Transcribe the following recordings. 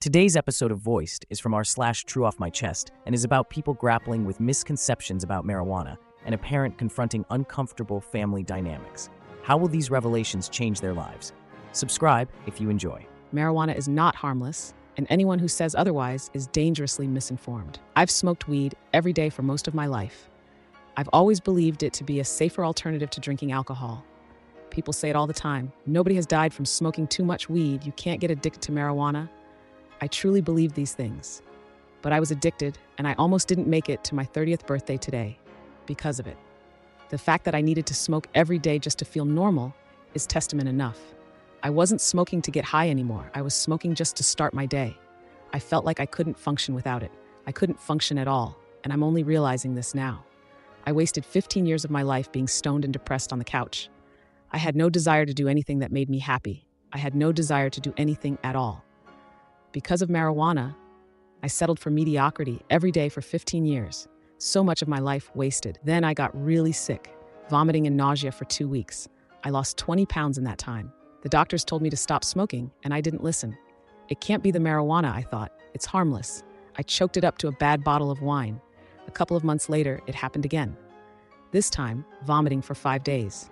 Today's episode of Voiced is from r/True Off My Chest and is about people grappling with misconceptions about marijuana and a parent confronting uncomfortable family dynamics. How will these revelations change their lives? Subscribe if you enjoy. Marijuana is not harmless, and anyone who says otherwise is dangerously misinformed. I've smoked weed every day for most of my life. I've always believed it to be a safer alternative to drinking alcohol. People say it all the time. Nobody has died from smoking too much weed. You can't get addicted to marijuana. I truly believed these things. But I was addicted, and I almost didn't make it to my 30th birthday today because of it. The fact that I needed to smoke every day just to feel normal is testament enough. I wasn't smoking to get high anymore. I was smoking just to start my day. I felt like I couldn't function without it. I couldn't function at all, and I'm only realizing this now. I wasted 15 years of my life being stoned and depressed on the couch. I had no desire to do anything that made me happy. I had no desire to do anything at all. Because of marijuana, I settled for mediocrity every day for 15 years. So much of my life wasted. Then I got really sick, vomiting and nausea for 2 weeks. I lost 20 pounds in that time. The doctors told me to stop smoking, and I didn't listen. It can't be the marijuana, I thought. It's harmless. I choked it up to a bad bottle of wine. A couple of months later, it happened again. This time, vomiting for 5 days.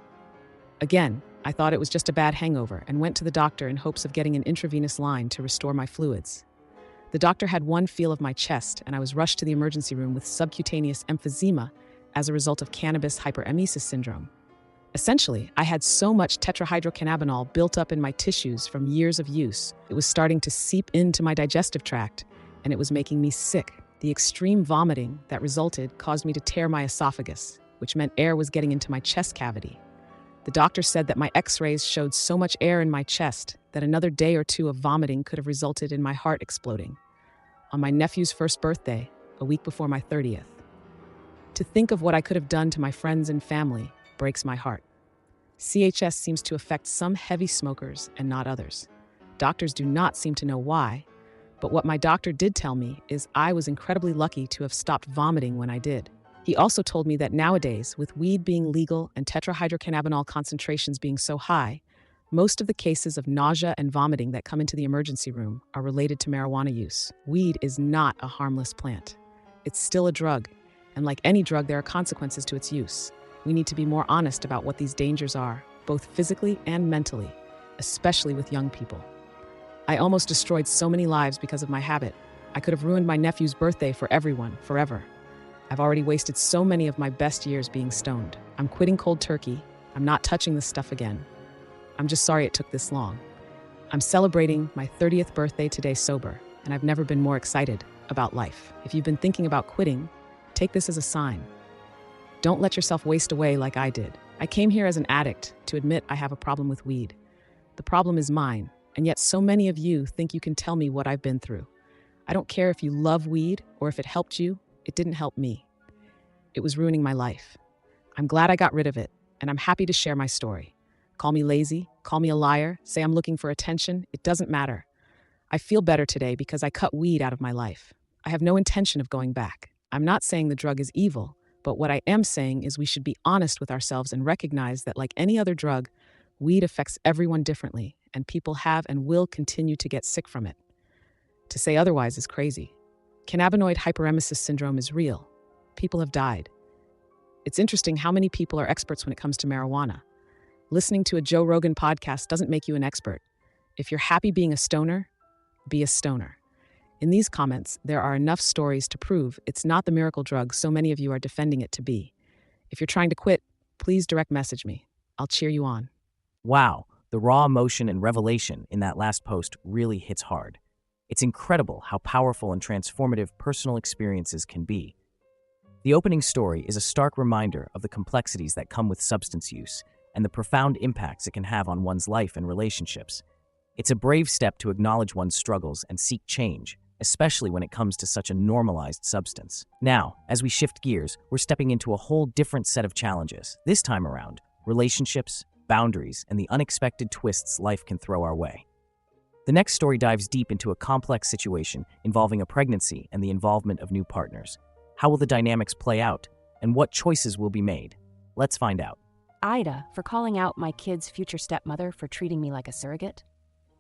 Again, I thought it was just a bad hangover and went to the doctor in hopes of getting an intravenous line to restore my fluids. The doctor had one feel of my chest, and I was rushed to the emergency room with subcutaneous emphysema as a result of cannabis hyperemesis syndrome. Essentially, I had so much tetrahydrocannabinol built up in my tissues from years of use. It was starting to seep into my digestive tract, and it was making me sick. The extreme vomiting that resulted caused me to tear my esophagus, which meant air was getting into my chest cavity. The doctor said that my x-rays showed so much air in my chest that another day or two of vomiting could have resulted in my heart exploding. On my nephew's first birthday, a week before my 30th. To think of what I could have done to my friends and family breaks my heart. CHS seems to affect some heavy smokers and not others. Doctors do not seem to know why, but what my doctor did tell me is I was incredibly lucky to have stopped vomiting when I did. He also told me that nowadays, with weed being legal and tetrahydrocannabinol concentrations being so high, most of the cases of nausea and vomiting that come into the emergency room are related to marijuana use. Weed is not a harmless plant. It's still a drug, and like any drug, there are consequences to its use. We need to be more honest about what these dangers are, both physically and mentally, especially with young people. I almost destroyed so many lives because of my habit. I could have ruined my nephew's birthday for everyone, forever. I've already wasted so many of my best years being stoned. I'm quitting cold turkey. I'm not touching this stuff again. I'm just sorry it took this long. I'm celebrating my 30th birthday today sober, and I've never been more excited about life. If you've been thinking about quitting, take this as a sign. Don't let yourself waste away like I did. I came here as an addict to admit I have a problem with weed. The problem is mine, and yet so many of you think you can tell me what I've been through. I don't care if you love weed or if it helped you. It didn't help me. It was ruining my life. I'm glad I got rid of it, and I'm happy to share my story. Call me lazy, call me a liar, say I'm looking for attention. It doesn't matter. I feel better today because I cut weed out of my life. I have no intention of going back. I'm not saying the drug is evil, but what I am saying is we should be honest with ourselves and recognize that like any other drug, weed affects everyone differently, and people have and will continue to get sick from it. To say otherwise is crazy. Cannabinoid hyperemesis syndrome is real. People have died. It's interesting how many people are experts when it comes to marijuana. Listening to a Joe Rogan podcast doesn't make you an expert. If you're happy being a stoner, be a stoner. In these comments, there are enough stories to prove it's not the miracle drug so many of you are defending it to be. If you're trying to quit, please direct message me. I'll cheer you on. Wow, the raw emotion and revelation in that last post really hits hard. It's incredible how powerful and transformative personal experiences can be. The opening story is a stark reminder of the complexities that come with substance use and the profound impacts it can have on one's life and relationships. It's a brave step to acknowledge one's struggles and seek change, especially when it comes to such a normalized substance. Now, as we shift gears, we're stepping into a whole different set of challenges. This time around, relationships, boundaries, and the unexpected twists life can throw our way. The next story dives deep into a complex situation involving a pregnancy and the involvement of new partners. How will the dynamics play out, and what choices will be made? Let's find out. AITA for calling out my kid's future stepmother for treating me like a surrogate.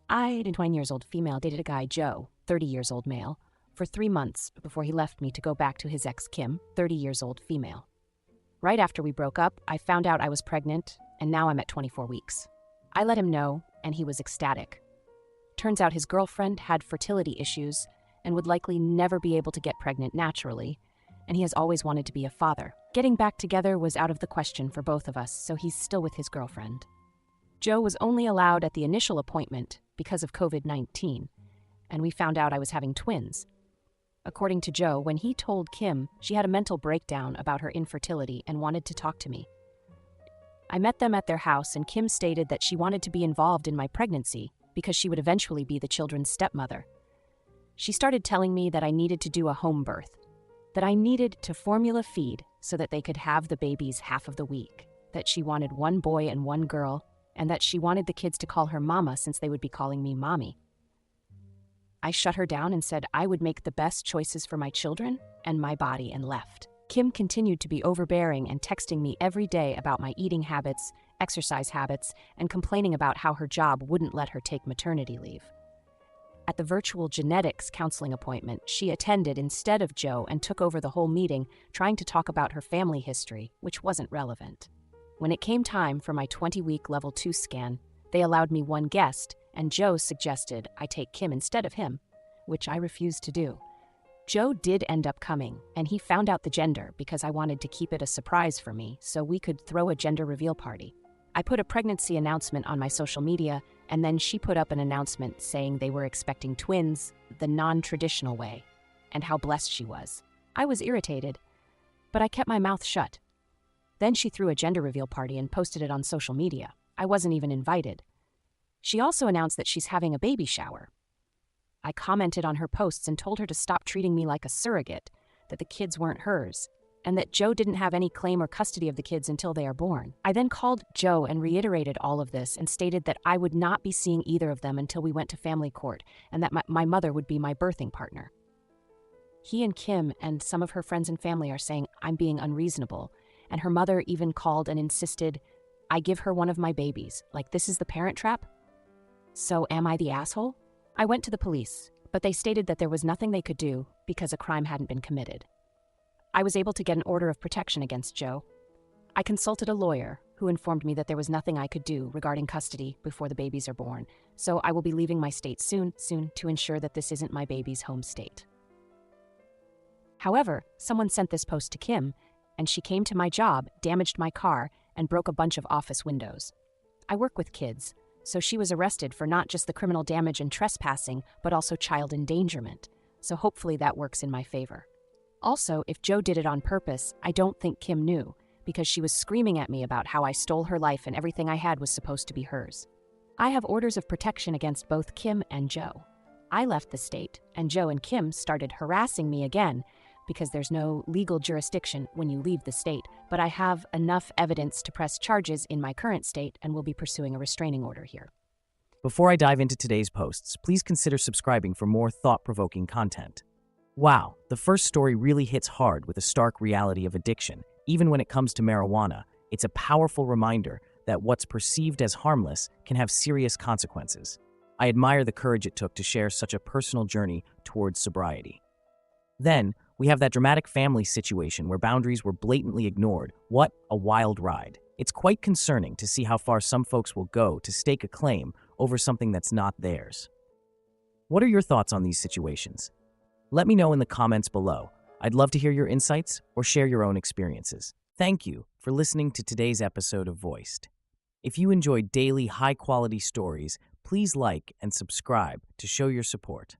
I, a 20 years old female, dated a guy, Joe, 30 years old male, for 3 months before he left me to go back to his ex Kim, 30 years old female. Right after we broke up, I found out I was pregnant, and now I'm at 24 weeks. I let him know, and he was ecstatic. Turns out his girlfriend had fertility issues and would likely never be able to get pregnant naturally, and he has always wanted to be a father. Getting back together was out of the question for both of us, so he's still with his girlfriend. Joe was only allowed at the initial appointment because of COVID-19, and we found out I was having twins. According to Joe, when he told Kim, she had a mental breakdown about her infertility and wanted to talk to me. I met them at their house, and Kim stated that she wanted to be involved in my pregnancy because she would eventually be the children's stepmother. She started telling me that I needed to do a home birth, that I needed to formula feed so that they could have the babies half of the week, that she wanted one boy and one girl, and that she wanted the kids to call her mama since they would be calling me mommy. I shut her down and said I would make the best choices for my children and my body and left. Kim continued to be overbearing and texting me every day about my eating habits, exercise habits, and complaining about how her job wouldn't let her take maternity leave. At the virtual genetics counseling appointment, she attended instead of Joe and took over the whole meeting, trying to talk about her family history, which wasn't relevant. When it came time for my 20-week level 2 scan, they allowed me one guest, and Joe suggested I take Kim instead of him, which I refused to do. Joe did end up coming, and he found out the gender because I wanted to keep it a surprise for me so we could throw a gender reveal party. I put a pregnancy announcement on my social media, and then she put up an announcement saying they were expecting twins the non-traditional way, and how blessed she was. I was irritated, but I kept my mouth shut. Then she threw a gender reveal party and posted it on social media. I wasn't even invited. She also announced that she's having a baby shower. I commented on her posts and told her to stop treating me like a surrogate, that the kids weren't hers, and that Joe didn't have any claim or custody of the kids until they are born. I then called Joe and reiterated all of this and stated that I would not be seeing either of them until we went to family court, and that my mother would be my birthing partner. He and Kim and some of her friends and family are saying I'm being unreasonable, and her mother even called and insisted I give her one of my babies, like this is the parent trap? So am I the asshole? I went to the police, but they stated that there was nothing they could do because a crime hadn't been committed. I was able to get an order of protection against Joe. I consulted a lawyer who informed me that there was nothing I could do regarding custody before the babies are born, so I will be leaving my state soon to ensure that this isn't my baby's home state. However, someone sent this post to Kim, and she came to my job, damaged my car, and broke a bunch of office windows. I work with kids, so she was arrested for not just the criminal damage and trespassing, but also child endangerment, so hopefully that works in my favor. Also, if Joe did it on purpose, I don't think Kim knew, because she was screaming at me about how I stole her life and everything I had was supposed to be hers. I have orders of protection against both Kim and Joe. I left the state, and Joe and Kim started harassing me again, because there's no legal jurisdiction when you leave the state, but I have enough evidence to press charges in my current state and will be pursuing a restraining order here. Before I dive into today's posts, please consider subscribing for more thought-provoking content. Wow, the first story really hits hard with a stark reality of addiction. Even when it comes to marijuana, it's a powerful reminder that what's perceived as harmless can have serious consequences. I admire the courage it took to share such a personal journey towards sobriety. Then, we have that dramatic family situation where boundaries were blatantly ignored. What a wild ride. It's quite concerning to see how far some folks will go to stake a claim over something that's not theirs. What are your thoughts on these situations? Let me know in the comments below. I'd love to hear your insights or share your own experiences. Thank you for listening to today's episode of Voiced. If you enjoyed daily, high-quality stories, please like and subscribe to show your support.